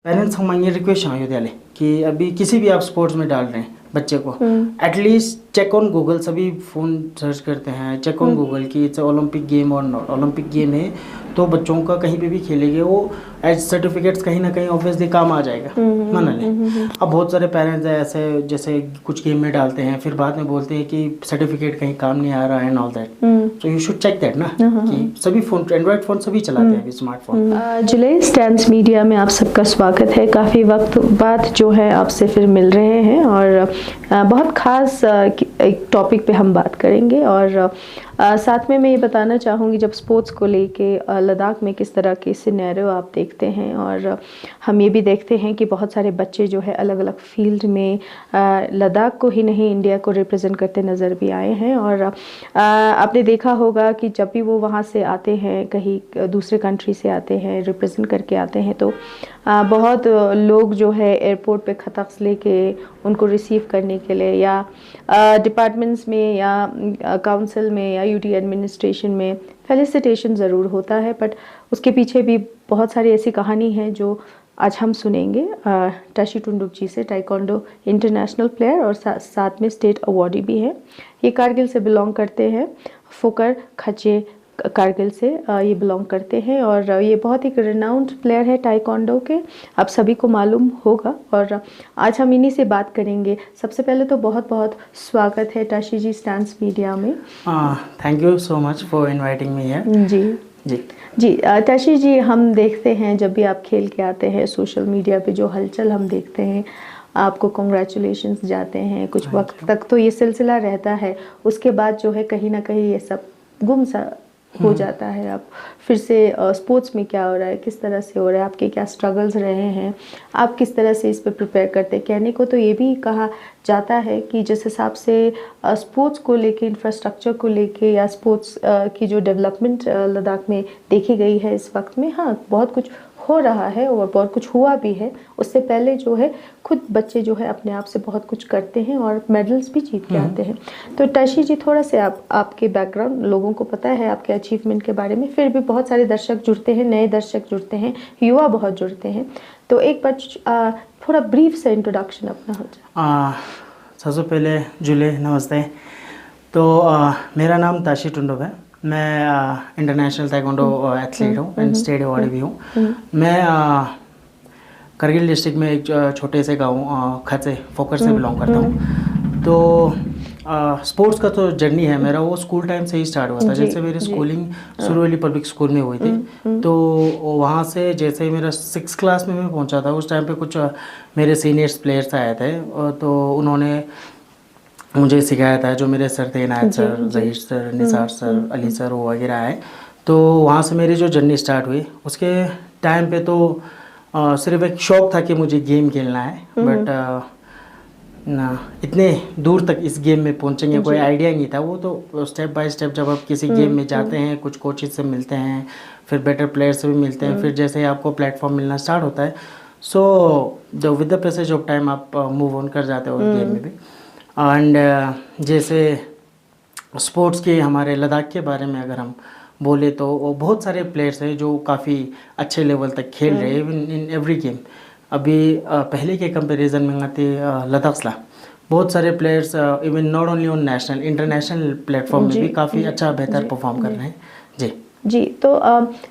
Parents हम ये request है विद्यालय कि अभी किसी भी आप स्पोर्ट्स में डाल रहे हैं बच्चे को, एटलीस्ट चेक ऑन गूगल, सभी फ़ोन सर्च करते हैं, चेक ऑन गूगल कि इट्स ओलंपिक गेम और नॉट ओलंपिक गेम है, तो बच्चों का कहीं पे भी खेलेंगे वो एज सर्टिफिकेट्स कहीं ना कहीं ऑब्वियसली काम आ जाएगा, मान लें। अब बहुत सारे पेरेंट्स हैं ऐसे, जैसे कुछ गेम में डालते हैं फिर बाद में बोलते हैं कि सर्टिफिकेट कहीं काम नहीं आ रहा है and all that, so you should check that ना, कि सभी फ़ोन, एंड्रॉयड फ़ोन सभी चलाते हैं अभी, स्मार्टफोन। जुले स्टैंड्स मीडिया में आप सबका स्वागत है। काफ़ी वक्त बाद जो है आपसे फिर मिल रहे हैं और बहुत ख़ास एक टॉपिक पे हम बात करेंगे और साथ में मैं ये बताना चाहूँगी, जब स्पोर्ट्स को लेके लद्दाख में किस तरह के सिनेरियो आप देखते हैं और हम ये भी देखते हैं कि बहुत सारे बच्चे जो है अलग अलग फील्ड में लद्दाख को ही नहीं इंडिया को रिप्रेजेंट करते नज़र भी आए हैं। और आपने देखा होगा कि जब भी वो वहाँ से आते हैं, कहीं दूसरे कंट्री से आते हैं, रिप्रेजेंट करके आते हैं, तो बहुत लोग जो है एयरपोर्ट पे खतक्स लेके उनको रिसीव करने के लिए, या डिपार्टमेंट्स में या काउंसिल में या यूटी एडमिनिस्ट्रेशन में फेलिसिटेशन ज़रूर होता है, बट उसके पीछे भी बहुत सारी ऐसी कहानी है जो आज हम सुनेंगे ताशी टुंडुक जी से, ताइक्वांडो इंटरनेशनल प्लेयर और साथ में स्टेट अवार्डी भी है। ये कारगिल से बिलोंग करते हैं, फोकर खचे कारगिल से ये बिलोंग करते हैं और ये बहुत एक रिनाउंड प्लेयर है ताइक्वांडो के, आप सभी को मालूम होगा। और आज हम इन्हीं से बात करेंगे। सबसे पहले तो बहुत बहुत स्वागत है ताशी जी स्टैंड्स मीडिया में। Thank you so much for inviting me here. जी जी जी ताशी जी, हम देखते हैं जब भी आप खेल के आते हैं सोशल मीडिया पे जो हलचल हम देखते हैं, आपको कॉन्ग्रेचुलेशंस जाते हैं, कुछ वक्त तक तो ये सिलसिला रहता है, उसके बाद जो है कहीं ना कहीं ये सब गुम सा हो जाता है। आप फिर से स्पोर्ट्स में क्या हो रहा है, किस तरह से हो रहा है, आपके क्या स्ट्रगल्स रहे हैं, आप किस तरह से इस पर प्रिपेयर करते हैं। कहने को तो ये भी कहा जाता है कि जिस हिसाब से स्पोर्ट्स को लेके, इंफ्रास्ट्रक्चर को लेके या स्पोर्ट्स की जो डेवलपमेंट लद्दाख में देखी गई है इस वक्त में, हाँ बहुत कुछ हो रहा है और बहुत कुछ हुआ भी है। उससे पहले जो है खुद बच्चे जो है अपने आप से बहुत कुछ करते हैं और मेडल्स भी जीत के आते हैं। तो ताशी जी, थोड़ा से आपके बैकग्राउंड, लोगों को पता है आपके अचीवमेंट के बारे में, फिर भी बहुत सारे दर्शक जुड़ते हैं, नए दर्शक जुड़ते हैं, युवा बहुत जुड़ते हैं, तो एक बार थोड़ा ब्रीफ से इंट्रोडक्शन अपना हो जाए। सबसे पहले जुले नमस्ते। तो मेरा नाम ताशी टुंडुक है, मैं इंटरनेशनल ताइक्वांडो एथलीट हूँ एंड स्टेट अवार्डी भी हूँ। मैं करगिल डिस्ट्रिक्ट में एक छोटे से गाँव खचे फोकर से बिलोंग करता हूँ। तो स्पोर्ट्स का तो जर्नी है मेरा, वो स्कूल टाइम से ही स्टार्ट हुआ था। जैसे मेरी स्कूलिंग सुरवली पब्लिक स्कूल में हुई थी, तो वहाँ से जैसे ही मेरा 6th क्लास में मैं पहुँचा था, उस टाइम पे कुछ मेरे सीनियर्स प्लेयर्स आए थे, तो उन्होंने मुझे सिखाया था, जो मेरे सर थे, Inayat sir, Zaheer sir, Nisar sir, Ali sir, वो वगैरह आए। तो वहाँ से मेरी जो जर्नी स्टार्ट हुई, उसके टाइम पे तो सिर्फ एक शौक़ था कि मुझे गेम खेलना है, बट ना इतने दूर तक इस गेम में पहुँचेंगे कोई आइडिया नहीं था। वो तो स्टेप बाय स्टेप जब आप किसी गेम में जाते हैं, कुछ कोचेज से मिलते हैं, फिर बेटर प्लेयर से भी मिलते हैं, फिर जैसे आपको प्लेटफॉर्म मिलना स्टार्ट होता है, सो जो with the passage of time आप मूव ऑन कर जाते हो गेम में भी। एंड जैसे स्पोर्ट्स के हमारे लद्दाख के बारे में अगर हम बोले तो बहुत सारे प्लेयर्स हैं जो काफ़ी अच्छे लेवल तक खेल रहे हैं इन एवरी गेम। अभी पहले के कंपैरिजन में आते लद्दाख बहुत सारे players even not only on national, international platform में भी काफ़ी अच्छा बेहतर परफॉर्म कर रहे हैं। जी जी, तो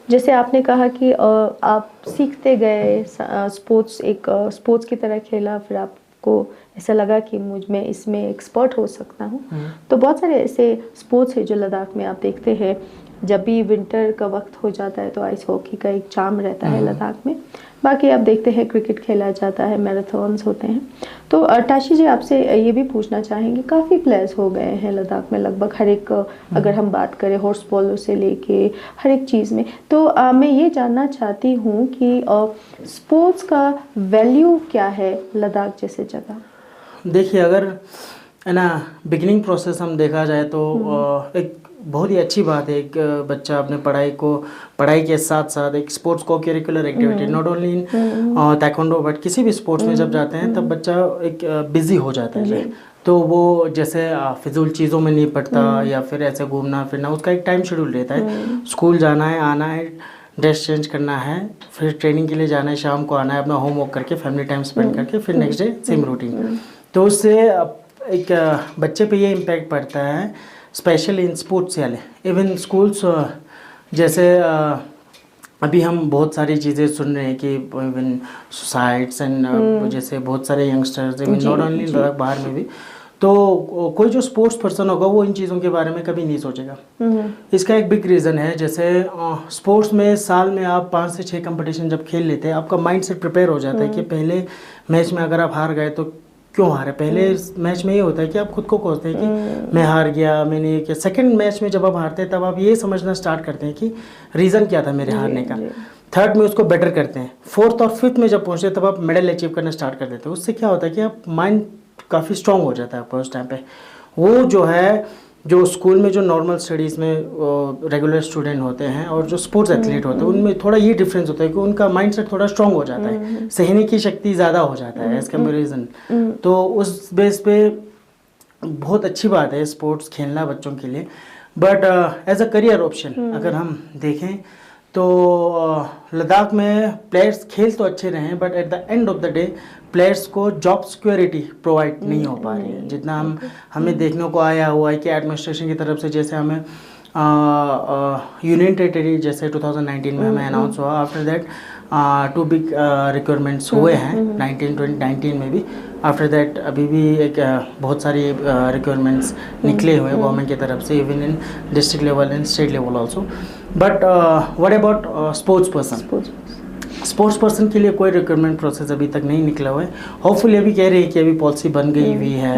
जैसे आपने कहा कि आप सीखते गए स्पोर्ट्स की तरह खेला, फिर आपको ऐसा लगा कि मैं इसमें एक्सपर्ट हो सकता हूँ। तो बहुत सारे ऐसे स्पोर्ट्स हैं जो लद्दाख में आप देखते हैं, जब भी विंटर का वक्त हो जाता है तो आइस हॉकी का एक चार्म रहता है लद्दाख में। बाकी आप देखते हैं क्रिकेट खेला जाता है, मैराथन्स होते हैं। तो ताशी जी, आपसे ये भी पूछना चाहेंगे, काफ़ी प्लेयर्स हो गए हैं लद्दाख में, लगभग हर एक, अगर हम बात करें हॉर्स पोलो से लेके हर एक चीज़ में, तो मैं ये जानना चाहती हूँ कि स्पोर्ट्स का वैल्यू क्या है लद्दाख जैसे जगह। देखिए, अगर है ना बिगिनिंग प्रोसेस हम देखा जाए तो एक बहुत ही अच्छी बात है, एक बच्चा अपने पढ़ाई के साथ साथ एक स्पोर्ट्स को curricular activity, not only in taekwondo but किसी भी स्पोर्ट्स में जब जाते हैं तब बच्चा एक बिजी हो जाता है। तो वो जैसे फिजूल चीज़ों में नहीं पड़ता या फिर ऐसे घूमना फिरना, उसका एक टाइम शेड्यूल रहता है, स्कूल जाना है, आना है, ड्रेस चेंज करना है, फिर ट्रेनिंग के लिए जाना है, शाम को आना है, अपना होमवर्क करके फैमिली टाइम स्पेंड करके फिर नेक्स्ट डे सेम रूटीन। तो उससे एक बच्चे पे ये इम्पैक्ट पड़ता है, स्पेशली इन स्पोर्ट्स वाले। इवन स्कूल्स जैसे अभी हम बहुत सारी चीज़ें सुन रहे हैं कि इवन सुसाइड्स एंड जैसे बहुत सारे यंगस्टर्स, इवन नॉट ओनली बाहर में भी, तो कोई जो स्पोर्ट्स पर्सन होगा वो इन चीज़ों के बारे में कभी नहीं सोचेगा। इसका एक बिग रीज़न है, जैसे स्पोर्ट्स में साल में आप 5 से 6 कंपटीशन जब खेल लेते हैं, आपका माइंड सेट प्रिपेयर हो जाता है कि पहले मैच में अगर आप हार गए तो क्यों हारे। पहले मैच में ये होता है कि आप खुद को कोसते हैं कि मैं हार गया, मैंने ये किया। सेकंड मैच में जब आप हारते हैं तब आप ये समझना स्टार्ट करते हैं कि रीज़न क्या था मेरे हारने का। थर्ड में उसको बेटर करते हैं। फोर्थ और फिफ्थ में जब पहुँचते हैं तब आप मेडल अचीव करना स्टार्ट कर देते हैं। उससे क्या होता है कि आप माइंड काफ़ी स्ट्रॉन्ग हो जाता है आपका उस टाइम पे। वो जो है, जो स्कूल में जो नॉर्मल स्टडीज़ में रेगुलर स्टूडेंट होते हैं और जो स्पोर्ट्स एथलीट होते हैं, उनमें थोड़ा ये डिफरेंस होता है कि उनका माइंडसेट थोड़ा स्ट्रांग हो जाता है, सहने की शक्ति ज़्यादा हो जाता है एज कंपेरिजन। तो उस बेस पे बहुत अच्छी बात है स्पोर्ट्स खेलना बच्चों के लिए। But as a career option अगर हम देखें तो लद्दाख में प्लेयर्स खेल तो अच्छे रहे हैं, but at the end of the day players को जॉब सिक्योरिटी प्रोवाइड नहीं हो पा रही है। जितना हमें देखने को आया हुआ है कि एडमिनिस्ट्रेशन की तरफ से, जैसे हमें यूनियन टेरिटरी जैसे 2019 में हमें अनाउंस हुआ, आफ्टर दैट 2 बिग रिक्वायरमेंट्स हुए हैं 2019 में भी। आफ्टर दैट अभी भी एक बहुत सारी रिक्वायरमेंट्स निकले हुए हैं गवर्नमेंट की तरफ से, even in district level and state level also. But what about sports person? Sports person के लिए कोई रिक्रूटमेंट प्रोसेस अभी तक नहीं निकला हुआ है। होपफुली अभी कह रहे हैं कि अभी पॉलिसी बन गई हुई है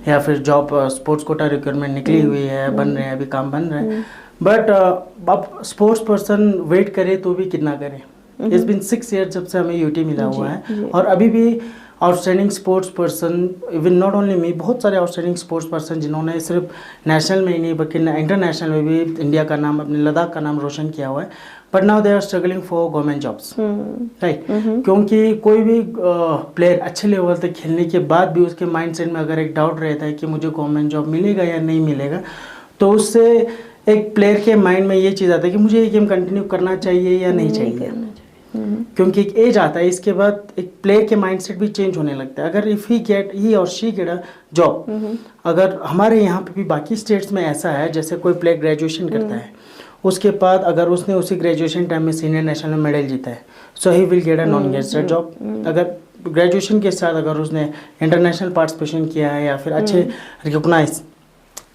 या फिर जॉब स्पोर्ट्स कोटा रिक्रूटमेंट निकली हुई है, बन रहे हैं, अभी काम बन रहे हैं। बट अब स्पोर्ट्स पर्सन वेट करे तो भी कितना करे। इट्स बिन 6 ईयर जब से हमें यूटी मिला हुआ है, और अभी भी outstanding sports person, even not only me, बहुत सारे आउटस्टैंडिंग स्पोर्ट्स पर्सन जिन्होंने सिर्फ नेशनल में ही नहीं बल्कि इंटरनेशनल में भी इंडिया का नाम, अपने लद्दाख का नाम रोशन किया हुआ है, but now they are struggling for government jobs, right. क्योंकि कोई भी प्लेयर अच्छे लेवल तक खेलने के बाद भी उसके माइंडसेट में अगर एक डाउट रहता है कि मुझे गवर्नमेंट जॉब मिलेगा या नहीं मिलेगा, तो उससे एक प्लेयर के माइंड में ये चीज़ आता है कि मुझे ये गेम कंटिन्यू करना चाहिए या नहीं चाहिए। क्योंकि एक एज आता है, इसके बाद एक प्लेयर के माइंडसेट भी चेंज होने लगता है। अगर इफ़ ही और शी गेट अ जॉब, अगर हमारे यहाँ पे भी बाकी स्टेट्स में ऐसा है, जैसे कोई प्लेयर ग्रेजुएशन करता है, उसके बाद अगर उसने उसी ग्रेजुएशन टाइम में सीनियर नेशनल में मेडल जीता है, so he will get a non gazetted job. अगर ग्रेजुएशन के साथ अगर उसने इंटरनेशनल पार्टिसिपेशन किया है या फिर अच्छे रिकॉग्नाइज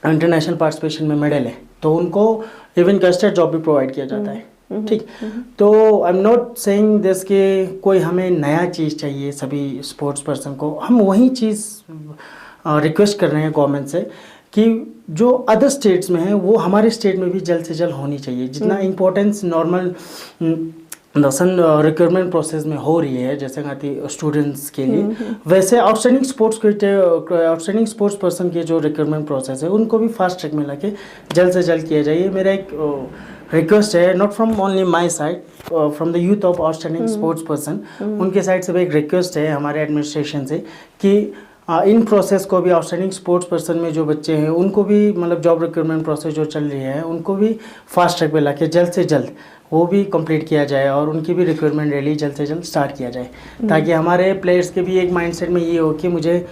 इंटरनेशनल पार्टिसिपेशन में मेडल है, तो उनको इवन गेस्टेड जॉब भी प्रोवाइड किया जाता है, ठीक। तो I am not saying this कि कोई हमें नया चीज़ चाहिए सभी स्पोर्ट्स पर्सन को। हम वही चीज़ रिक्वेस्ट कर रहे हैं गवर्नमेंट से कि जो अदर स्टेट्स में है वो हमारे स्टेट में भी जल्द से जल्द होनी चाहिए। जितना इम्पोर्टेंस नॉर्मल दसन रिक्रूटमेंट प्रोसेस में हो रही है जैसे कहती स्टूडेंट्स के लिए, वैसे आउटस्टैंडिंग स्पोर्ट्स पर्सन के जो रिक्रूटमेंट प्रोसेस है उनको भी फास्ट ट्रैक में लाके जल्द से जल्द किया जाए। मेरा एक रिक्वेस्ट है, not from only my side, from the youth of outstanding sports person, उनके साइड से भी एक रिक्वेस्ट है हमारे एडमिनिस्ट्रेशन से कि इन प्रोसेस को भी, आउटस्टैंडिंग स्पोर्ट्स पर्सन में जो बच्चे हैं उनको भी, मतलब जॉब रिक्रूटमेंट प्रोसेस जो चल रही है उनको भी फास्ट ट्रैक पे लाके जल्द से जल्द वो भी कंप्लीट किया जाए और उनकी भी रिक्रूटमेंट रैली जल्द से जल्द स्टार्ट किया जाए, ताकि हमारे प्लेयर्स के भी एक माइंडसेट में ये हो कि मुझे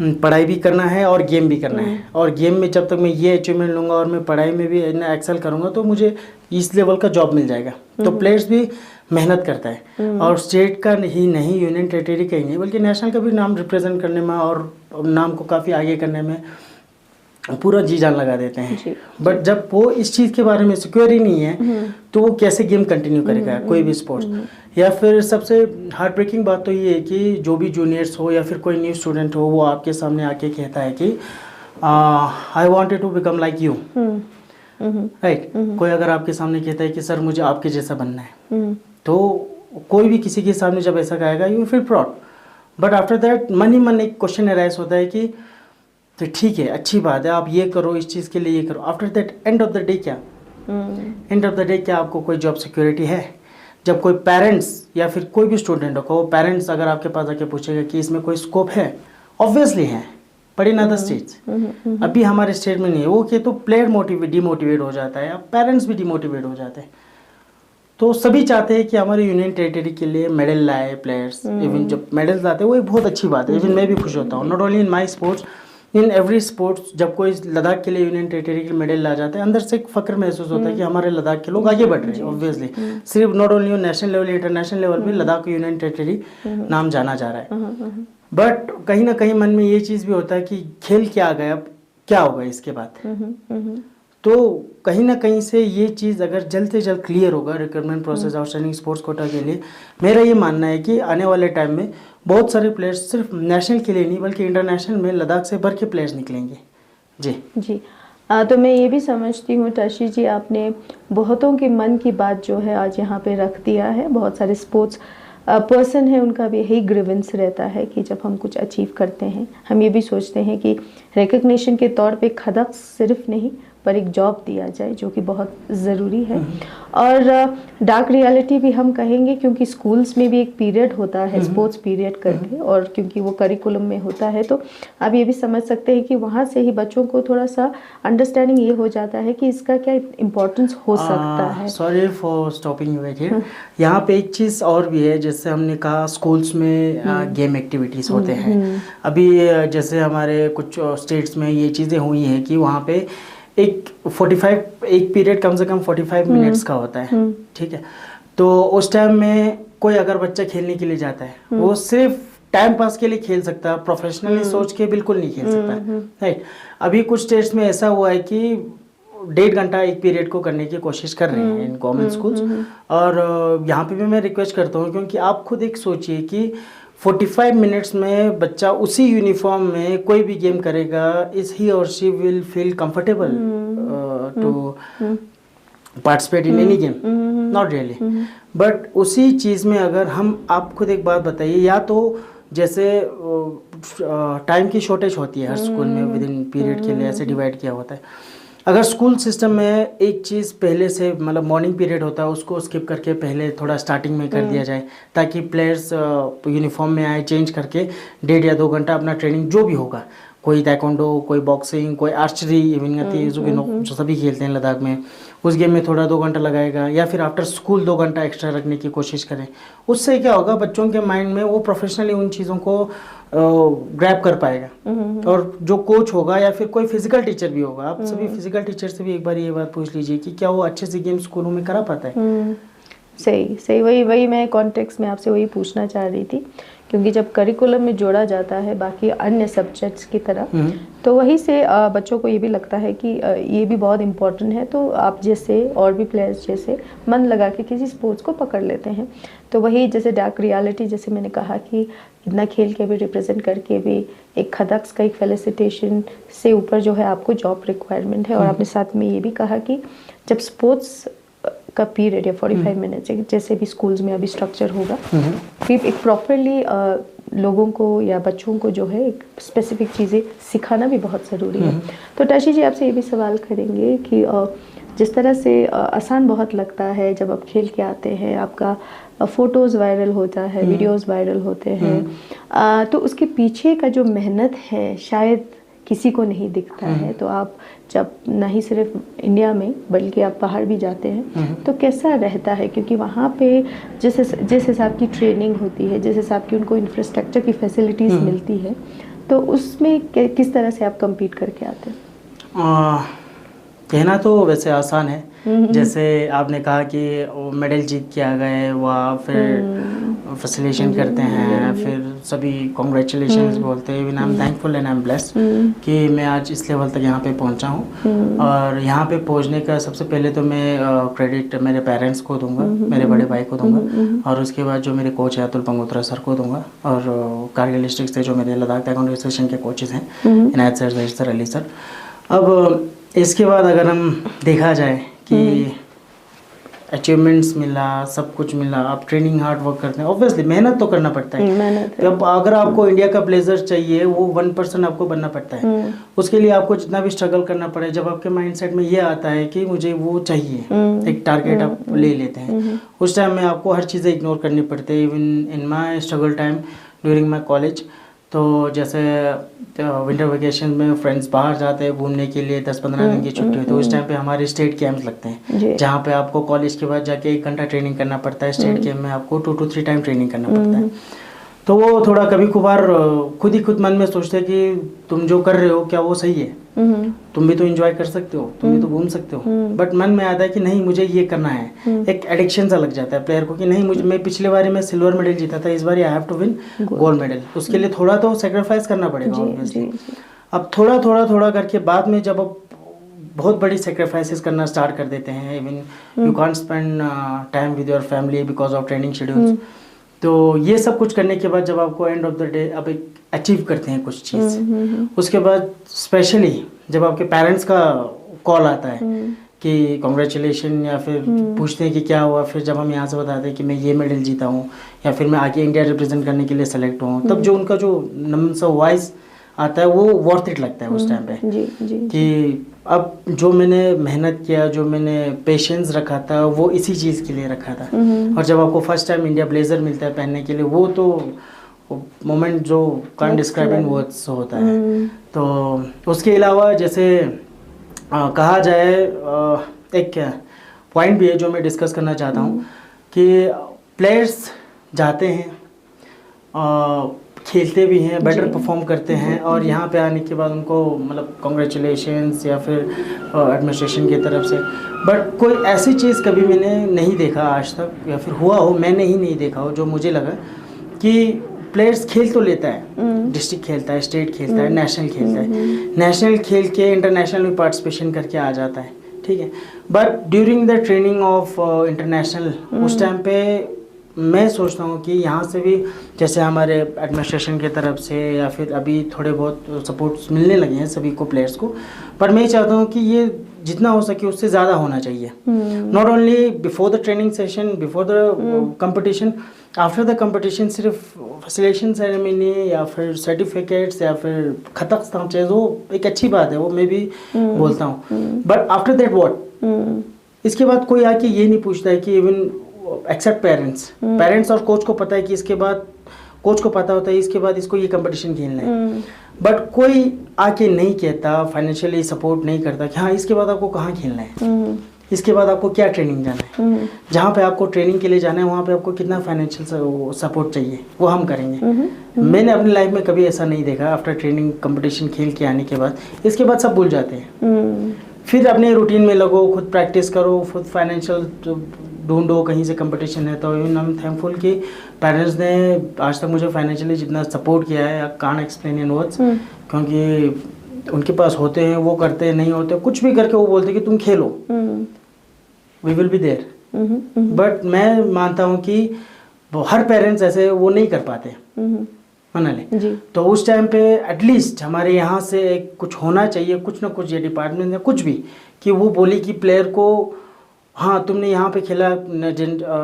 पढ़ाई भी करना है और गेम भी करना है, और गेम में जब तक मैं ये अचीवमेंट लूँगा और मैं पढ़ाई में भी एक्सेल करूँगा तो मुझे इस लेवल का जॉब मिल जाएगा। तो प्लेयर्स भी मेहनत करता है और स्टेट का ही नहीं, यूनियन टेरिटरी का ही नहीं बल्कि नेशनल का भी नाम रिप्रेजेंट करने में और नाम को काफ़ी आगे करने में पूरा जी जान लगा देते हैं। बट जब वो इस चीज़ के बारे में सिक्योर ही नहीं है तो वो कैसे गेम कंटिन्यू करेगा कोई भी स्पोर्ट्स। या फिर सबसे हार्ट ब्रेकिंग बात तो ये है कि जो भी जूनियर्स हो या फिर कोई न्यू स्टूडेंट हो वो आपके सामने आके कहता है कि I wanted to become like you, right. कोई अगर आपके सामने कहता है कि सर मुझे आपके जैसा बनना है, तो कोई भी किसी के सामने जब ऐसा कहेगा you feel proud. But after that मन ही मन एक क्वेश्चन अराइज होता है कि तो ठीक है, अच्छी बात है, आप ये करो, इस चीज़ के लिए ये करो। After that end of the day क्या, एंड ऑफ द डे क्या आपको कोई जॉब सिक्योरिटी है? जब कोई पेरेंट्स या फिर कोई भी स्टूडेंट हो, वो पेरेंट्स अगर आपके पास आके पूछेगा कि इसमें कोई स्कोप है, ऑब्वियसली है, बट इन अदर स्टेट्स, अभी हमारे स्टेट में नहीं है। वो कि तो प्लेयर डिमोटिवेट हो जाता है, अब पेरेंट्स भी डिमोटिवेट हो जाते हैं। तो सभी चाहते हैं कि हमारे यूनियन टेरिटरी के लिए मेडल लाए प्लेयर्स। इवन जब मेडल्स लाते हैं वो एक बहुत अच्छी बात है। इवन मैं भी खुश होता हूँ, not only in my sports, in every sports. जब कोई लद्दाख के लिए यूनियन टेरिटरी के मेडल ला जाते हैं, अंदर से एक फक्र महसूस होता है कि हमारे लद्दाख के लोग आगे बढ़ रहे हैं। ऑब्वियसली सिर्फ not only national level, international level पे लद्दाख को यूनियन टेरिटरी नाम जाना जा रहा है। बट कहीं ना कहीं मन में ये चीज़ भी होता है कि खेल क्या आ गया, अब क्या होगा इसके बाद। तो कहीं ना कहीं से ये चीज़ अगर जल्द से जल्द क्लियर होगा recruitment process outstanding sports quota के लिए, मेरा ये मानना है कि आने वाले टाइम में बहुत सारे प्लेयर्स सिर्फ नेशनल के लिए नहीं बल्कि इंटरनेशनल में लद्दाख से भर के प्लेयर्स निकलेंगे। जी जी। तो मैं ये भी समझती हूँ ताशी जी, आपने बहुतों के मन की बात जो है आज यहाँ पे रख दिया है। बहुत सारे स्पोर्ट्स पर्सन है, उनका भी यही ग्रीवेंस रहता है कि जब हम कुछ अचीव करते हैं, हम ये भी सोचते हैं कि रिकग्निशन के तौर पे खदक सिर्फ नहीं पर एक जॉब दिया जाए, जो कि बहुत ज़रूरी है। और डार्क रियलिटी भी हम कहेंगे, क्योंकि स्कूल्स में भी एक पीरियड होता है स्पोर्ट्स पीरियड करके, और क्योंकि वो करिकुलम में होता है, तो आप ये भी समझ सकते हैं कि वहाँ से ही बच्चों को थोड़ा सा अंडरस्टैंडिंग ये हो जाता है कि इसका क्या इम्पोर्टेंस हो सकता है। Sorry for stopping you right here. यहाँ पे एक चीज़ और भी है, जैसे हमने कहा स्कूल्स में गेम एक्टिविटीज़ होते हैं। अभी जैसे हमारे कुछ स्टेट्स में ये चीज़ें हुई हैं कि वहाँ पे एक पीरियड कम से कम 45 मिनट्स का होता है, ठीक है। तो उस टाइम में कोई अगर बच्चा खेलने के लिए जाता है, वो सिर्फ टाइम पास के लिए खेल सकता है, प्रोफेशनली सोच के बिल्कुल नहीं खेल सकता, राइट। अभी कुछ स्टेट्स में ऐसा हुआ है कि 1.5 घंटा एक पीरियड को करने की कोशिश कर रहे हैं इन गवर्नमेंट स्कूल्स। और यहाँ पे भी मैं रिक्वेस्ट करता हूँ, क्योंकि आप खुद एक सोचिए कि 45 मिनट्स में बच्चा उसी यूनिफॉर्म में कोई भी गेम करेगा, इज ही और she will feel comfortable to participate in any game? Not really. But उसी चीज़ में अगर हम, आप खुद एक बात बताइए, या तो जैसे टाइम की शॉर्टेज होती है हर स्कूल में, विद इन पीरियड के लिए ऐसे डिवाइड किया होता है। अगर स्कूल सिस्टम में एक चीज़ पहले से, मतलब मॉर्निंग पीरियड होता है, उसको स्किप करके पहले थोड़ा स्टार्टिंग में कर दिया जाए, ताकि प्लेयर्स यूनिफॉर्म में आए, चेंज करके 1.5 या 2 घंटा अपना ट्रेनिंग जो भी होगा, कोई ताइक्वांडो, कोई बॉक्सिंग, कोई आर्चरी, इवन जो सभी खेलते हैं लद्दाख में, उस गेम में थोड़ा 2 घंटा लगाएगा, या फिर आफ्टर स्कूल 2 घंटा एक्स्ट्रा रखने की कोशिश करें। उससे क्या होगा, बच्चों के माइंड में वो प्रोफेशनली उन चीज़ों को ग्रैब कर पाएगा। और जो कोच होगा या फिर कोई फिजिकल टीचर भी होगा, आप सभी फिजिकल टीचर से भी एक बार ये बात पूछ लीजिए कि क्या वो अच्छे से गेम स्कूलों में करा पाता है। सही वही मैं कॉन्टेक्स्ट में आपसे वही पूछना चाह रही थी, क्योंकि जब करिकुलम में जोड़ा जाता है बाकी अन्य सब्जेक्ट्स की तरह, तो वहीं से बच्चों को ये भी लगता है कि ये भी बहुत इम्पोर्टेंट है, तो आप जैसे और भी प्लेयर्स जैसे मन लगा के किसी स्पोर्ट्स को पकड़ लेते हैं। तो वही जैसे डार्क रियलिटी, जैसे मैंने कहा कि इतना खेल के भी रिप्रेजेंट करके भी एक खदक्स का एक फेलिसिटेशन से ऊपर जो है आपको जॉब रिक्वायरमेंट है। और आपने साथ में ये भी कहा कि जब स्पोर्ट्स का पीरियड या 45 मिनट्स जैसे भी स्कूल्स में अभी स्ट्रक्चर होगा, फिर एक प्रॉपरली लोगों को या बच्चों को जो है एक स्पेसिफिक चीज़ें सिखाना भी बहुत ज़रूरी है। तो ताशी जी, आपसे ये भी सवाल करेंगे कि जिस तरह से आसान बहुत लगता है जब आप खेल के आते हैं, आपका फ़ोटोज़ वायरल होता है, वीडियोज़ वायरल होते हैं, तो उसके पीछे का जो मेहनत है शायद किसी को नहीं दिखता है। तो आप जब ना ही सिर्फ इंडिया में बल्कि आप बाहर भी जाते हैं, तो कैसा रहता है? क्योंकि वहाँ पे जिस हिसाब की ट्रेनिंग होती है, जिस हिसाब की उनको इंफ्रास्ट्रक्चर की फैसिलिटीज़ मिलती है, तो उसमें किस तरह से आप कम्पीट करके आते हैं? कहना तो वैसे आसान है, जैसे आपने कहा कि वो मेडल जीत के आ गए, वह फिर फैसिलिटेशन करते हैं, फिर सभी कॉन्ग्रेचुलेशंस बोलते हैं। I am thankful and I am blessed कि मैं आज इस लेवल तक यहाँ पे पहुँचा हूँ। और यहाँ पे पहुँचने का सबसे पहले तो मैं क्रेडिट मेरे पेरेंट्स को दूंगा, मेरे बड़े भाई को दूंगा, और उसके बाद जो मेरे कोच है अतुल पंगोत्रा सर को दूंगा, और कारगिल डिस्ट्रिक्ट से जो मेरे लद्दाख ताइक्वांडो एसोसिएशन के कोचेज़ हैं, Inayat sir, Zaheer sir, Ali sir. अब इसके बाद अगर हम देखा जाए कि अचीवमेंट्स मिला, सब कुछ मिला, आप ट्रेनिंग हार्ड वर्क करते हैं, ऑब्वियसली मेहनत तो करना पड़ता है। अब अगर आपको इंडिया का ब्लेजर चाहिए, वो 1% आपको बनना पड़ता है। उसके लिए आपको जितना भी स्ट्रगल करना पड़े, जब आपके माइंडसेट में ये आता है कि मुझे वो चाहिए, एक टारगेट आप ले लेते हैं, उस टाइम में आपको हर चीज़ें इग्नोर करनी पड़ती है। Even in my struggle time during my college, तो जैसे विंटर वेकेशन में फ्रेंड्स बाहर जाते हैं घूमने के लिए, 10-15 दिन की छुट्टी होती है, तो उस टाइम पे हमारे स्टेट कैंप्स लगते हैं जहाँ पे आपको कॉलेज के बाद जाके 1 घंटा ट्रेनिंग करना पड़ता है। स्टेट कैंप में आपको 2 to 3 टाइम ट्रेनिंग करना पड़ता है। तो वो थोड़ा कभी कभार खुद ही खुद मन में सोचते हैं कि तुम जो कर रहे हो क्या वो सही है, तुम भी तो एंजॉय कर सकते हो, तुम भी तो घूम सकते हो, बट मन में आता है कि नहीं मुझे ये करना है। एक एडिक्शन सा लग जाता है प्लेयर को कि नहीं मुझे, मैं पिछले बार में सिल्वर मेडल जीता था, इस बार I have to win gold medal. उसके लिए थोड़ा तो सेक्रीफाइस करना पड़ेगा ऑब्वियसली। अब थोड़ा करके बाद में जब आप बहुत बड़ी सेक्रीफाइसेस करना स्टार्ट कर देते हैं, even you can't spend time with your family because of training schedules, तो ये सब कुछ करने के बाद जब आपको एंड ऑफ द डे आप एक अचीव करते हैं कुछ चीज़, उसके बाद स्पेशली जब आपके पेरेंट्स का कॉल आता है कि कॉन्ग्रेचुलेशन, या फिर पूछते हैं कि क्या हुआ, फिर जब हम यहाँ से बताते हैं कि मैं ये मेडल जीता हूँ या फिर मैं आगे इंडिया रिप्रेजेंट करने के लिए सेलेक्ट हुआ हूँ, तब जो उनका जो नम्र सा वॉइस आता है वो वर्थ इट लगता है उस टाइम पे। कि अब जो मैंने मेहनत किया, जो मैंने पेशेंस रखा था, वो इसी चीज़ के लिए रखा था। और जब आपको फर्स्ट टाइम इंडिया ब्लेजर मिलता है पहनने के लिए, वो तो मोमेंट जो कांट डिस्क्राइब इन वर्ड्स होता है। तो उसके अलावा जैसे कहा जाए, एक पॉइंट भी है जो मैं डिस्कस करना चाहता हूँ कि प्लेयर्स जाते हैं, खेलते भी हैं, बेटर परफॉर्म करते हैं, और यहाँ पे आने के बाद उनको मतलब कॉन्ग्रेचुलेशंस या फिर एडमिनिस्ट्रेशन की तरफ से, बट कोई ऐसी चीज़ कभी मैंने नहीं देखा आज तक, या फिर हुआ हो मैंने ही नहीं देखा हो, जो मुझे लगा कि प्लेयर्स खेल तो लेता है, डिस्ट्रिक्ट खेलता है, स्टेट खेलता है, नेशनल खेलता है, नेशनल खेल के इंटरनेशनल में पार्टिसिपेशन करके आ जाता है, ठीक है, but during the training of international उस टाइम पे मैं सोचता हूँ कि यहाँ से भी जैसे हमारे एडमिनिस्ट्रेशन की तरफ से या फिर अभी थोड़े बहुत सपोर्ट्स मिलने लगे हैं सभी को, प्लेयर्स को, पर मैं चाहता हूँ कि ये जितना हो सके उससे ज़्यादा होना चाहिए। Not only before the training session, before the competition, after the competition सिर्फ फैसिलिटेशन सेरेमनी या फिर सर्टिफिकेट्स या फिर खतक स्टाम्पचेज, वो एक अच्छी बात है, वो मैं भी बोलता हूँ, बट आफ्टर दैट व्हाट? इसके बाद कोई आके ये नहीं पूछता है कि इवन एक्सेप्ट पेरेंट्स और कोच को पता है कि इसके बाद, कोच को पता होता है इसके बाद इसको ये कंपटीशन खेलना है, बट कोई आके नहीं कहता, फाइनेंशियली सपोर्ट नहीं करता कि हाँ इसके बाद आपको कहाँ खेलना है, इसके बाद आपको क्या ट्रेनिंग जाना है, जहाँ पे आपको ट्रेनिंग के लिए जाना है वहाँ पे आपको कितना फाइनेंशियल सपोर्ट चाहिए, वो हम करेंगे। मैंने अपनी लाइफ में कभी ऐसा नहीं देखा। आफ्टर ट्रेनिंग कंपटीशन खेल के आने के बाद इसके बाद सब भूल जाते हैं, फिर अपने रूटीन में लगो, खुद प्रैक्टिस करो, खुद फाइनेंशियल ढूंढो, कहीं से कंपटीशन है। तो इवन आई एम थैंकफुल कि पेरेंट्स ने आज तक मुझे फाइनेंशियली जितना सपोर्ट किया है, I can't explain in words, क्योंकि उनके पास होते हैं, वो करते हैं, नहीं होते कुछ भी करके वो बोलते हैं कि तुम खेलो, we will be there. But मैं मानता हूँ कि हर पेरेंट्स ऐसे वो नहीं कर पाते, माना ले, तो उस टाइम पे एटलीस्ट हमारे यहाँ से एक कुछ होना चाहिए, कुछ ना कुछ, ये डिपार्टमेंट या कुछ भी, कि वो बोले कि प्लेयर को हाँ तुमने यहाँ पे खेला,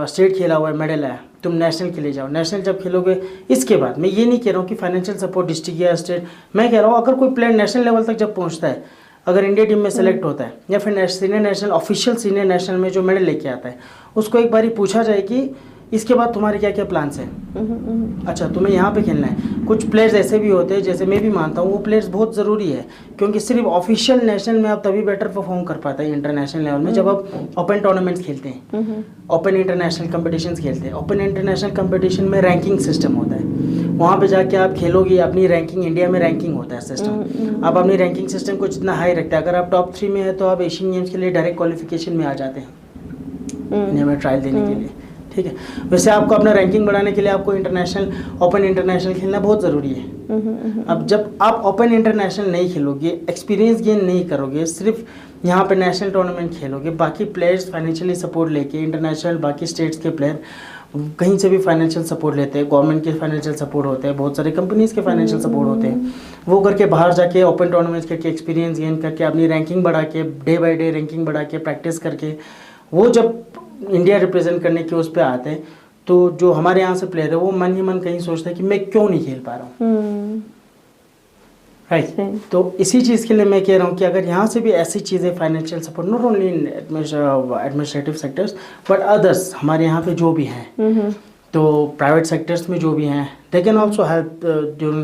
स्टेट खेला हुआ है, मेडल आया, तुम नेशनल खेले जाओ, नेशनल जब खेलोगे इसके बाद, मैं ये नहीं कह रहा हूँ कि फाइनेंशियल सपोर्ट डिस्ट्रिक्ट या स्टेट, मैं कह रहा हूँ अगर कोई प्लेयर नेशनल लेवल तक जब पहुँचता है, अगर इंडिया टीम में सेलेक्ट होता है या फिर senior national, official senior national में जो मेडल लेके आता है, उसको एक बारी पूछा जाए कि इसके बाद तुम्हारे क्या क्या प्लान्स हैं, अच्छा तुम्हें यहाँ पे खेलना है। कुछ प्लेयर्स ऐसे भी होते हैं, जैसे मैं भी मानता हूँ वो प्लेयर्स बहुत ज़रूरी है, क्योंकि सिर्फ ऑफिशियल नेशनल में आप तभी बेटर परफॉर्म कर पाते हैं इंटरनेशनल लेवल में जब आप ओपन टूर्नामेंट्स खेलते हैं, ओपन इंटरनेशनल कंपटीशंस खेलते हैं। ओपन इंटरनेशनल कंपटीशन में रैंकिंग सिस्टम होता है, वहाँ पे जाके आप खेलोगे, अपनी रैंकिंग, इंडिया में रैंकिंग होता है सिस्टम, आप अपनी रैंकिंग सिस्टम को जितना हाई रखते हैं, अगर आप टॉप 3 में है तो आप एशियन गेम्स के लिए डायरेक्ट क्वालिफिकेशन में आ जाते हैं इंडिया में ट्रायल देने के लिए, ठीक है। वैसे आपको अपना रैंकिंग बढ़ाने के लिए आपको इंटरनेशनल, ओपन इंटरनेशनल खेलना बहुत ज़रूरी है। अब जब आप ओपन इंटरनेशनल नहीं खेलोगे, एक्सपीरियंस गेन नहीं करोगे, सिर्फ यहाँ पे नेशनल टूर्नामेंट खेलोगे, बाकी प्लेयर्स फाइनेंशियली सपोर्ट लेके, इंटरनेशनल बाकी स्टेट्स के प्लेयर कहीं से भी फाइनेंशियल सपोर्ट लेते हैं, गवर्नमेंट के फाइनेंशियल सपोर्ट होते हैं, बहुत सारे कंपनीज़ के फाइनेंशियल सपोर्ट होते हैं, वो करके बाहर जाके ओपन टूर्नामेंट्स करके एक्सपीरियंस गेन करके अपनी रैंकिंग बढ़ा के, डे बाई डे रैंकिंग बढ़ा के, प्रैक्टिस करके, वो जब इंडिया रिप्रेजेंट करने के उस पर आते हैं, तो जो हमारे यहाँ से प्लेयर है वो मन ही मन कहीं सोचता है कि मैं क्यों नहीं खेल पा रहा हूँ, राइट। तो इसी चीज़ के लिए मैं कह रहा हूँ कि अगर यहाँ से भी ऐसी चीज़ें, financial support, not only in administrative sectors but others, हमारे यहाँ पे जो भी हैं, तो प्राइवेट सेक्टर्स में जो भी हैं they can also help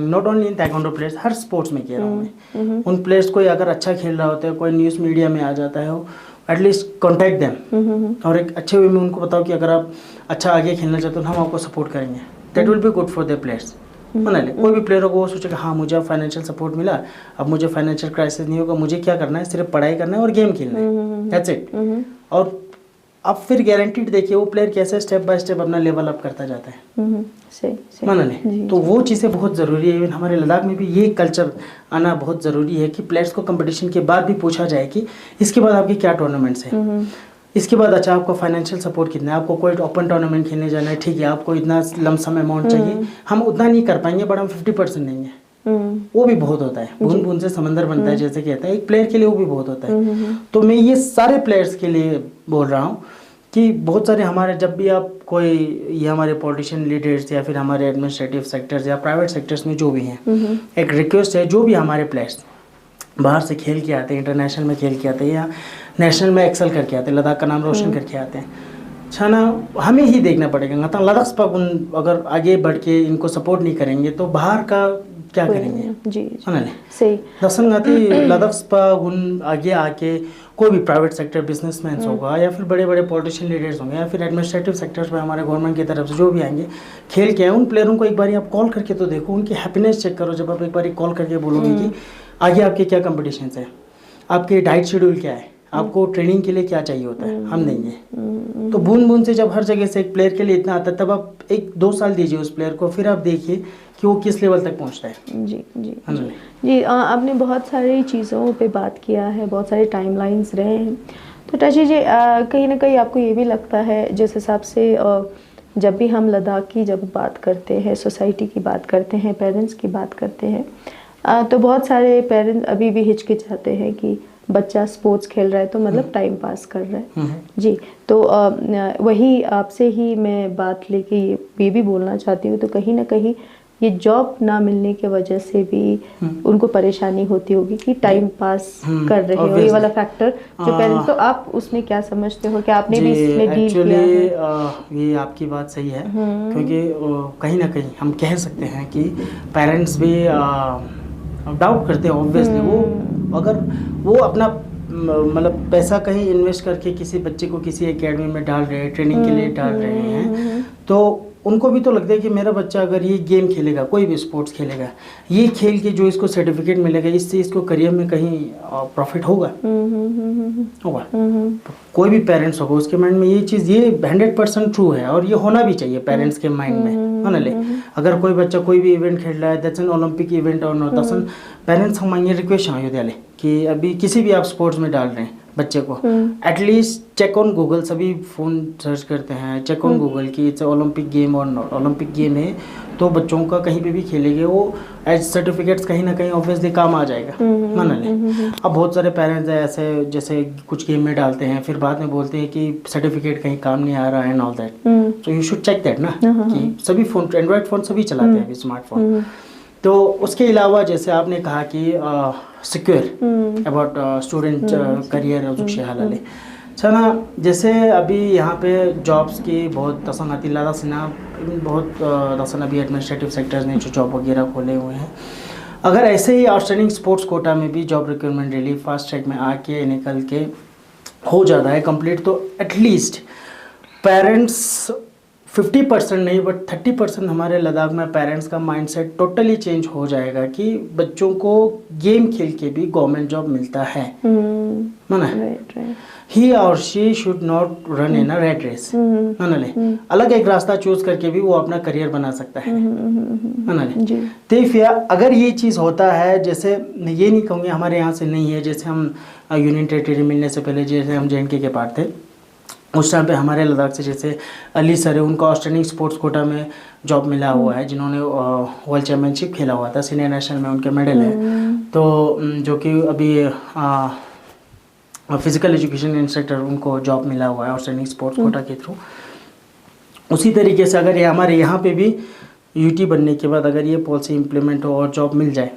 not only in taekwondo players, her sports में कह रहा हूँ मैं। उन प्लेयर्स कोई अगर अच्छा खेल रहा होता है, कोई न्यूज़ मीडिया में आ जाता है, एटलीस्ट कॉन्टैक्ट देम और एक अच्छे वे में उनको बताओ कि अगर आप अच्छा आगे खेलना चाहते हो तो हम आपको सपोर्ट करेंगे। That will be good for the players. मान ले कोई भी प्लेयर होगा वो सोचेगा हाँ मुझे अब फाइनेंशियल सपोर्ट मिला, अब मुझे फाइनेंशियल क्राइसिस नहीं होगा, मुझे क्या करना है, सिर्फ पढ़ाई करना है और गेम खेलना है, दैट्स इट। और अब फिर गारंटीड देखिए वो प्लेयर कैसे स्टेप बाय स्टेप अपना लेवल अप करता जाता है। सही मान ले तो वो चीज़ें बहुत ज़रूरी है। इवन हमारे लद्दाख में भी ये कल्चर आना बहुत ज़रूरी है कि प्लेयर्स को कंपटीशन के बाद भी पूछा जाए कि इसके बाद आपकी क्या टूर्नामेंट्स हैं, इसके बाद अच्छा आपको फाइनेंशियल सपोर्ट कितना है, आपको कोई ओपन टूर्नामेंट खेलने जाना है, ठीक है आपको इतना लमसम अमाउंट चाहिए, हम उतना नहीं कर पाएंगे बट हम 50% देंगे। वो भी बहुत होता है, बूंद बूंद से समंदर बनता है जैसे कहते हैं, एक प्लेयर के लिए वो भी बहुत होता है। तो मैं ये सारे प्लेयर्स के लिए बोल रहा हूँ कि बहुत सारे हमारे जब भी आप कोई ये हमारे पॉलिटिशियन लीडर्स या फिर हमारे एडमिनिस्ट्रेटिव सेक्टर्स या प्राइवेट सेक्टर्स में जो भी हैं, एक रिक्वेस्ट है, जो भी हमारे प्लेयर्स बाहर से खेल के आते हैं, इंटरनेशनल में खेल के आते हैं या नेशनल में एक्सेल करके आते हैं, लद्दाख का नाम रोशन करके आते हैं, छाना हमें ही देखना पड़ेगा। लद्दाख स्पागुन अगर आगे बढ़ के इनको सपोर्ट नहीं करेंगे तो बाहर का क्या करेंगे? जी सही दर्शन गाती लद्दाख स्पागुन आगे आके कोई भी प्राइवेट सेक्टर बिजनेसमैन होगा या फिर बड़े बड़े पॉलिटिशियन लीडर्स होंगे या फिर एडमिनिस्ट्रेटिव सेक्टर्स में हमारे गवर्नमेंट की तरफ से जो भी आएंगे खेल के आए, उन प्लेयरों को एक बार आप कॉल करके तो देखो, उनकी हैप्पीनेस चेक करो। जब आप एक बार कॉल करके बोलोगे कि आगे आपके क्या कंपटीशन है, आपके डाइट शेड्यूल क्या है, आपको ट्रेनिंग के लिए क्या चाहिए होता है, हम देंगे। तो बूंद बूंद से जब हर जगह से एक प्लेयर के लिए इतना आता है, तब आप 1-2 साल दीजिए उस प्लेयर को, फिर आप देखिए कि वो किस लेवल तक पहुंचता है। जी आपने बहुत सारी चीज़ों पे बात किया है, बहुत सारे टाइमलाइंस रहे हैं। तो टशी जी कहीं ना कहीं आपको ये भी लगता है जिस हिसाब से जब भी हम लद्दाख की जब बात करते हैं, सोसाइटी की बात करते हैं, पेरेंट्स की बात करते हैं, तो बहुत सारे पेरेंट्स अभी भी हिचकिचाते हैं कि बच्चा स्पोर्ट्स खेल रहा है तो मतलब टाइम पास कर रहा है। जी तो वही आपसे ही मैं बात लेके ये भी बोलना चाहती हूँ, तो कहीं ना कहीं ये जॉब ना मिलने के वजह से भी उनको परेशानी होती होगी कि टाइम पास कर रहे हो, ये वाला फैक्टर जो पेरेंट्स, तो आप उसमें क्या समझते हो कि आपने भी इसमें डील किया है? ये आपकी बात सही है, क्योंकि कहीं ना कहीं हम कह सकते हैं कि पेरेंट्स भी डाउट करते हैं ऑब्वियसली। वो अगर वो अपना मतलब पैसा कहीं इन्वेस्ट करके किसी बच्चे को किसी एकेडमी में डाल रहे हैं, ट्रेनिंग के लिए डाल रहे हैं, तो उनको भी तो लगता है कि मेरा बच्चा अगर ये गेम खेलेगा, कोई भी स्पोर्ट्स खेलेगा, ये खेल के जो इसको सर्टिफिकेट मिलेगा, इससे इसको करियर में कहीं प्रॉफिट होगा। कोई भी पेरेंट्स होगा उसके माइंड में ये चीज़, ये 100% ट्रू है और ये होना भी चाहिए पेरेंट्स के माइंड में, है ना। ले अगर कोई बच्चा कोई भी इवेंट खेल रहा है, दैट्स एन ओलंपिक इवेंट और नॉट, दसन पेरेंट्स हम ये रिक्वेस्ट आयो दिया ले कि अभी किसी भी आप स्पोर्ट्स में डाल रहे हैं बच्चे को, एटलीस्ट चेक ऑन गूगल, सभी फ़ोन सर्च करते हैं, चेक ऑन गूगल कि इट्स ओलंपिक गेम और नॉट। ओलंपिक गेम है तो बच्चों का कहीं पे भी खेलेंगे वो एज सर्टिफिकेट्स कहीं ना कहीं ऑब्वियसली काम आ जाएगा, माना ले। अब बहुत सारे पेरेंट्स हैं ऐसे, जैसे कुछ गेम में डालते हैं फिर बाद में बोलते हैं कि सर्टिफिकेट कहीं काम नहीं आ रहा है and all that. So you should check that ना, कि सभी फ़ोन, एंड्रॉयड फ़ोन सभी चलाते हैं अभी, स्मार्टफोन। तो उसके अलावा जैसे आपने कहा कि सिक्योर अबाउट स्टूडेंट करियर हालाले छना, जैसे अभी यहाँ पे जॉब्स की बहुत तसन आती लादा सिना, बहुत तसन अभी एडमिनिस्ट्रेटिव सेक्टर्स ने जो जॉब वगैरह खोले हुए हैं। अगर ऐसे ही आउटस्टैंडिंग स्पोर्ट्स कोटा में भी job requirement relief fast track में आके निकल के हो जाता है कंप्लीट, तो एटलीस्ट पेरेंट्स 50% नहीं बट 30% हमारे लद्दाख में पेरेंट्स का माइंडसेट टोटली चेंज हो जाएगा कि बच्चों को गेम खेल के भी गवर्नमेंट जॉब मिलता है, माना ही और she should not run in a rat race, माना ले। अलग एक रास्ता चूज करके भी वो अपना करियर बना सकता है, माना ले। तो फिर अगर ये चीज़ होता है, जैसे ये नहीं कहूँगी हमारे यहाँ से नहीं है, जैसे हम यूनियन टेरिटरी मिलने से पहले जैसे हम JNK के पार्ट थे, उस टाइम पे हमारे लद्दाख से जैसे अली सर है, उनको आउटस्टैंडिंग स्पोर्ट्स कोटा में जॉब मिला हुआ है, जिन्होंने वर्ल्ड चैम्पियनशिप खेला हुआ था, सीनियर नेशनल में उनके मेडल है। तो जो कि अभी फिजिकल एजुकेशन इंस्ट्रक्टर उनको जॉब मिला हुआ है आउटस्टैंडिंग स्पोर्ट्स कोटा के थ्रू। उसी तरीके से अगर ये हमारे यहाँ पे भी UT बनने के बाद अगर ये पॉलिसी इम्प्लीमेंट हो और जॉब मिल जाए,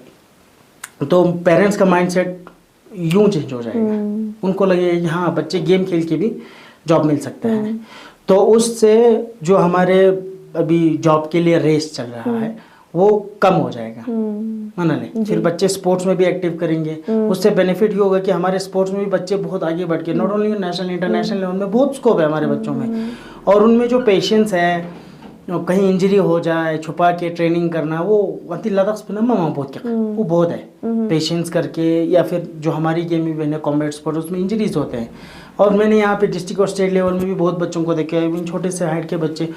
तो पेरेंट्स का माइंडसेट यूँ चेंज हो जाएगा। उनको लगेगा कि हाँ बच्चे गेम खेल के भी जॉब मिल सकता है। तो उससे जो हमारे अभी जॉब के लिए रेस चल रहा है वो कम हो जाएगा, है ना ले। फिर बच्चे स्पोर्ट्स में भी एक्टिव करेंगे, उससे बेनिफिट ये होगा कि हमारे स्पोर्ट्स में भी बच्चे बहुत आगे बढ़ के not only national international level में बहुत स्कोप है हमारे बच्चों में, और उनमें जो पेशेंस है, कहीं इंजरी हो जाए छुपा के ट्रेनिंग करना, वो अति लद्दाख में मामा बहुत क्या वो बहुत है पेशेंस करके, या फिर जो हमारी गेम में कॉम्बैट स्पोर्ट उसमें इंजरीज होते हैं। और मैंने यहाँ पे डिस्ट्रिक्ट और स्टेट लेवल में भी बहुत बच्चों को देखा है, छोटे से हाइट के बच्चे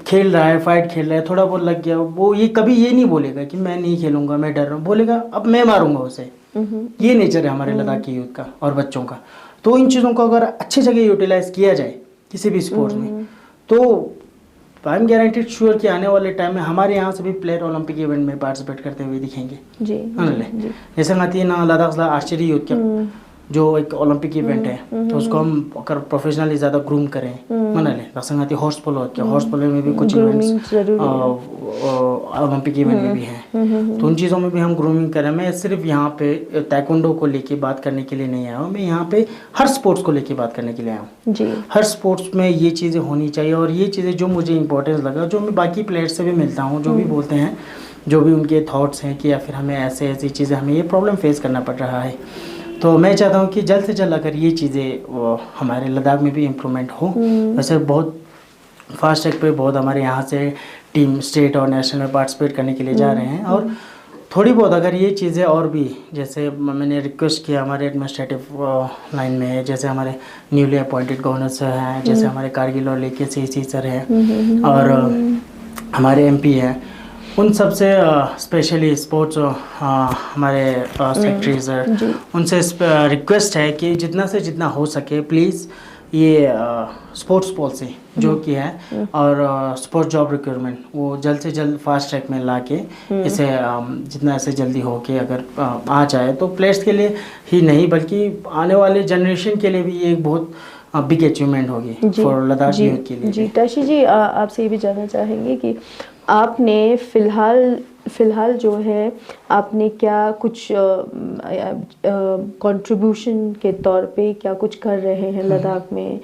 खेल रहा है, फाइट खेल रहा है, थोड़ा बहुत लग गया, वो ये कभी ये नहीं बोलेगा कि मैं नहीं खेलूंगा, मैं डर रहा हूँ, बोलेगा अब मैं मारूंगा उसे। ये नेचर है हमारे लद्दाख की यूथ का और बच्चों का। तो इन चीज़ों को अगर अच्छी जगह यूटिलाइज किया जाए किसी भी स्पोर्ट्स में, तो आई एम गारंटीड श्योर कि आने वाले टाइम में हमारे यहाँ से भी प्लेयर ओलंपिक इवेंट में पार्टिसिपेट करते हुए दिखेंगे जी, जी। जैसे नाती ना लद्दाख आर्चरी यूथ का जो एक ओलंपिक इवेंट है, तो उसको हम अगर प्रोफेशनली ज़्यादा ग्रूम करें, मना लें रसंगाती हॉर्स पोलो होती है, हॉर्स पोलो में भी कुछ इवेंट्स ओलंपिक इवेंट में भी हैं, तो उन चीज़ों में भी हम ग्रूमिंग करें। मैं सिर्फ यहाँ पे ताइक्वांडो को लेके बात करने के लिए नहीं आया हूँ, मैं यहाँ पे हर स्पोर्ट्स को लेके बात करने के लिए आया हूँ जी। हर स्पोर्ट्स में ये चीज़ें होनी चाहिए, और ये चीज़ें जो मुझे इंपॉर्टेंस लगा, जो मैं बाकी प्लेयर्स से भी मिलता हूँ, जो भी बोलते हैं, जो भी उनके थॉट्स हैं कि या फिर हमें ऐसे ऐसी चीज़ें, हमें ये प्रॉब्लम फेस करना पड़ रहा है, तो मैं चाहता हूँ कि जल्द से जल्द अगर ये चीज़ें हमारे लद्दाख में भी इम्प्रूवमेंट हो। वैसे बहुत फास्ट ट्रैक पे बहुत हमारे यहाँ से टीम स्टेट और नेशनल में पार्टिसिपेट करने के लिए जा रहे हैं, और थोड़ी बहुत अगर ये चीज़ें और भी, जैसे मैंने रिक्वेस्ट किया हमारे एडमिनिस्ट्रेटिव लाइन में, जैसे हमारे न्यूली अपॉइंटेड गवर्नर सर हैं, जैसे हमारे कारगिल और लेके सी सर हैं, और हमारे एमपी हैं, उन सब से स्पेशली स्पोर्ट्स हमारे सेक्रेटरीज हैं, उनसे रिक्वेस्ट है कि जितना से जितना हो सके प्लीज़ ये स्पोर्ट्स पॉलिसी जो कि है और स्पोर्ट्स जॉब रिक्रूटमेंट वो जल्द से जल्द फास्ट ट्रैक में ला के इसे जितना ऐसे जल्दी हो के अगर आ जाए, तो प्लेयर्स के लिए ही नहीं बल्कि आने वाले जनरेशन के लिए भी ये एक बहुत बिग अचीवमेंट होगी फॉर लद्दाख यूथ के लिए। जी ताशी जी, आपसे ये भी जानना चाहेंगे कि आपने फ़िलहाल जो है आपने क्या कुछ कंट्रीब्यूशन के तौर पे क्या कुछ कर रहे हैं लद्दाख में,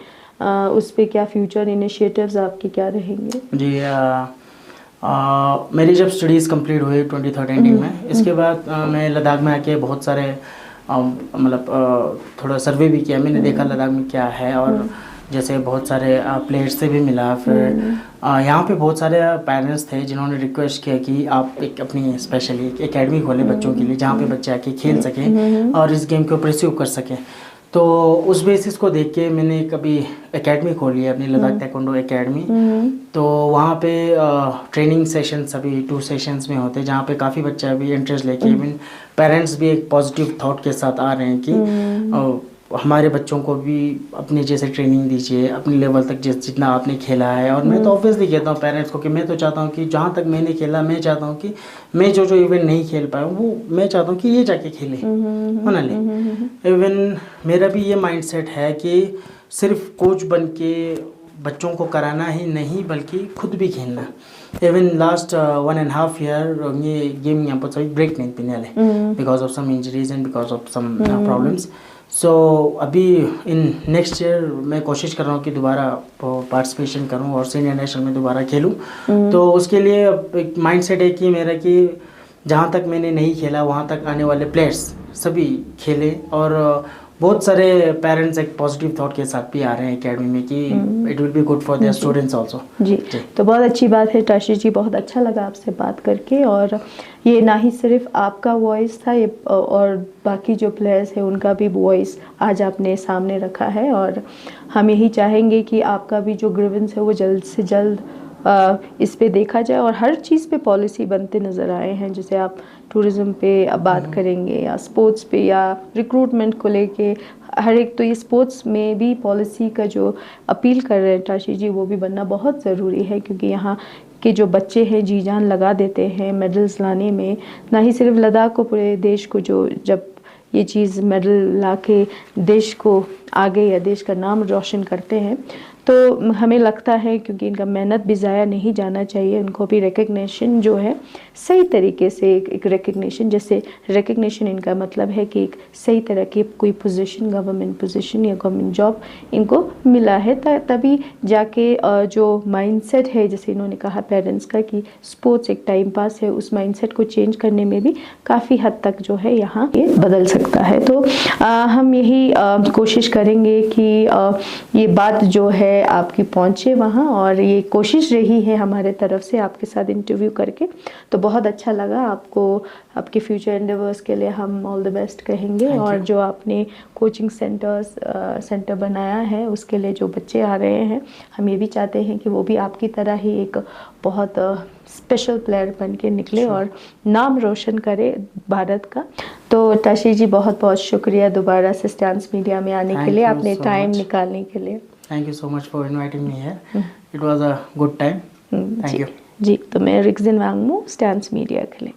उस पे क्या फ्यूचर इनिशिएटिव्स आपके क्या रहेंगे? जी मेरी जब स्टडीज़ कंप्लीट हुई 2013 में, इसके बाद मैं लद्दाख में आके बहुत सारे मतलब थोड़ा सर्वे भी किया, मैंने देखा लद्दाख में क्या है, और जैसे बहुत सारे प्लेयर्स से भी मिला, फिर यहाँ पे बहुत सारे पेरेंट्स थे जिन्होंने रिक्वेस्ट किया कि आप एक अपनी स्पेशली एकेडमी खोलें बच्चों के लिए, जहाँ पे बच्चे आके खेल सकें और इस गेम को परस्यू कर सकें। तो उस बेसिस को देख के मैंने कभी एकेडमी खोली है अपनी लद्दाख ताइक्वांडो एकेडमी। तो वहाँ पे ट्रेनिंग सेशंस अभी 2 सेशंस में होते हैं, जहाँ पे काफ़ी बच्चे अभी इंटरेस्ट लेके, इवन पेरेंट्स भी एक पॉजिटिव थॉट के साथ आ रहे हैं कि हमारे बच्चों को भी अपने जैसे ट्रेनिंग दीजिए, अपने लेवल तक जितना आपने खेला है। और मैं तो ऑब्वियसली कहता हूँ पेरेंट्स को कि मैं तो चाहता हूँ कि जहाँ तक मैंने खेला, मैं चाहता हूँ कि मैं जो इवेंट नहीं खेल पाया वो मैं चाहता हूँ कि ये जाके खेले, है ना ले। इवन मेरा भी ये माइंडसेट है कि सिर्फ कोच बन के बच्चों को कराना ही नहीं बल्कि खुद भी खेलना। इवन लास्ट 1.5 year ये गेम यहाँ पर ब्रेक नहीं पीने वाले because of some injuries and because of some problems. So अभी इन नेक्स्ट ईयर मैं कोशिश कर रहा हूँ कि दोबारा पार्टिसिपेशन करूँ और सीनियर नेशनल में दोबारा खेलूँ। तो उसके लिए एक माइंडसेट है कि मेरा कि जहाँ तक मैंने नहीं खेला वहाँ तक आने वाले प्लेयर्स सभी खेलें, और बहुत सारे पेरेंट्स एक पॉजिटिव थॉट के साथ भी आ रहे हैं एकेडमी में कि it will be good for their students also. जी तो बहुत अच्छी बात है ताशी जी, बहुत अच्छा लगा आपसे बात करके। और ये ना ही सिर्फ आपका वॉइस था, ये और बाकी जो प्लेयर्स हैं उनका भी वॉइस आज आपने सामने रखा है, और हम यही चाहेंगे कि आपका भी जो ग्रीवेंस है वो जल्द से जल्द इस पे देखा जाए और हर चीज़ पे पॉलिसी बनते नज़र आए हैं। जैसे आप टूरिज़्म पे अब बात करेंगे या स्पोर्ट्स पे या रिक्रूटमेंट को लेके हर एक, तो ये स्पोर्ट्स में भी पॉलिसी का जो अपील कर रहे हैं ताशी जी वो भी बनना बहुत ज़रूरी है, क्योंकि यहाँ के जो बच्चे हैं जी जान लगा देते हैं मेडल्स लाने में, ना ही सिर्फ लद्दाख को पूरे देश को, जो जब ये चीज़ मेडल ला के देश को आगे या देश का नाम रोशन करते हैं तो हमें लगता है क्योंकि इनका मेहनत भी ज़ाया नहीं जाना चाहिए, इनको भी रिकग्निशन जो है सही तरीके से एक रिकग्निशन, जैसे रिकग्निशन इनका मतलब है कि एक सही तरह की कोई पोजीशन, गवर्नमेंट पोजीशन या गवर्नमेंट जॉब इनको मिला है, तभी जाके जो माइंडसेट है, जैसे इन्होंने कहा पेरेंट्स का कि स्पोर्ट्स एक टाइम पास है, उस माइंडसेट को चेंज करने में भी काफ़ी हद तक जो है यहाँ ये बदल सकता है। तो हम यही कोशिश करेंगे कि ये बात जो है आपकी पहुँचे वहाँ, और ये कोशिश रही है हमारे तरफ से आपके साथ इंटरव्यू करके। तो बहुत अच्छा लगा आपको, आपके फ्यूचर एंडेवर्स के लिए हम ऑल द बेस्ट कहेंगे। और जो आपने कोचिंग सेंटर बनाया है उसके लिए जो बच्चे आ रहे हैं, हम ये भी चाहते हैं कि वो भी आपकी तरह ही एक बहुत स्पेशल प्लेयर बन के निकले और नाम रोशन करे भारत का। तो ताशी जी बहुत बहुत शुक्रिया दोबारा से स्टैंस मीडिया में आने के लिए, अपने टाइम निकालने के लिए। Thank you so much for inviting me here, it was a good time, thank you जी। तो मैं रिक्जिन वांगमू, स्टैंस मीडिया के लिए।